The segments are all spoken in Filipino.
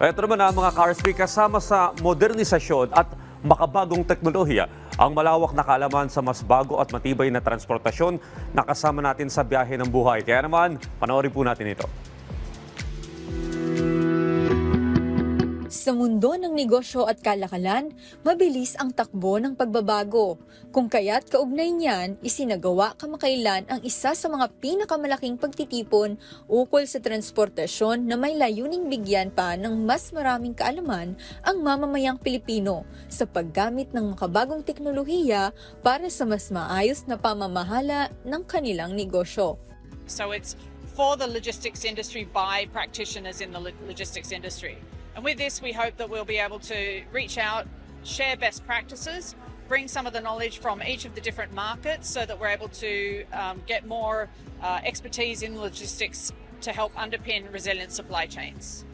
Ito naman ang mga Carspeak kasama sa modernisasyon at makabagong teknolohiya. Ang malawak na kaalaman sa mas bago at matibay na transportasyon na kasama natin sa biyahe ng buhay. Kaya naman, panoorin po natin ito. Sa mundo ng negosyo at kalakalan, mabilis ang takbo ng pagbabago. Kung kaya't kaugnay niyan, isinagawa kamakailan ang isa sa mga pinakamalaking pagtitipon ukol sa transportasyon na may layuning bigyan pa ng mas maraming kaalaman ang mamamayang Pilipino sa paggamit ng makabagong teknolohiya para sa mas maayos na pamamahala ng kanilang negosyo. So it's for the logistics industry by practitioners in the logistics industry. And with this, we hope that we'll be able to reach out, share best practices, bring some of the knowledge from each of the different markets so that we're able to get more expertise in logistics to help underpin resilient supply chains.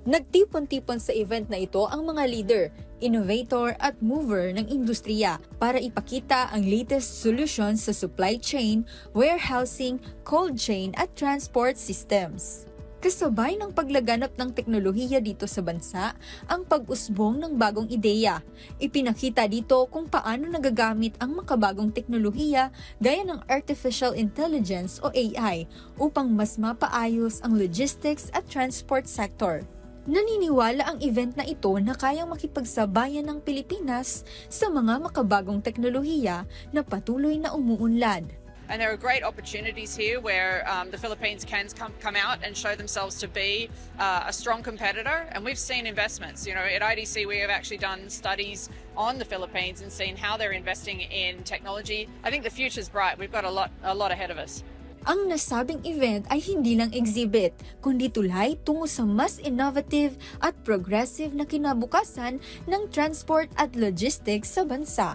Nagtipon-tipon sa event na ito ang mga leader, innovator at mover ng industriya para ipakita ang latest solutions sa supply chain, warehousing, cold chain at transport systems. Kasabay ng paglaganap ng teknolohiya dito sa bansa, ang pag-usbong ng bagong ideya. Ipinakita dito kung paano nagagamit ang makabagong teknolohiya gaya ng Artificial Intelligence o AI upang mas mapaayos ang logistics at transport sector. Naniniwala ang event na ito na kayang makipagsabayan ng Pilipinas sa mga makabagong teknolohiya na patuloy na umuunlad. And there are great opportunities here where the Philippines can come out and show themselves to be a strong competitor. And we've seen investments. You know, at IDC we have actually done studies on the Philippines and seen how they're investing in technology. I think the future's bright. We've got a lot ahead of us. Ang nasabing event ay hindi lang exhibit, kundi tulay tungo sa mas innovative at progressive na kinabukasan ng transport at logistics sa bansa.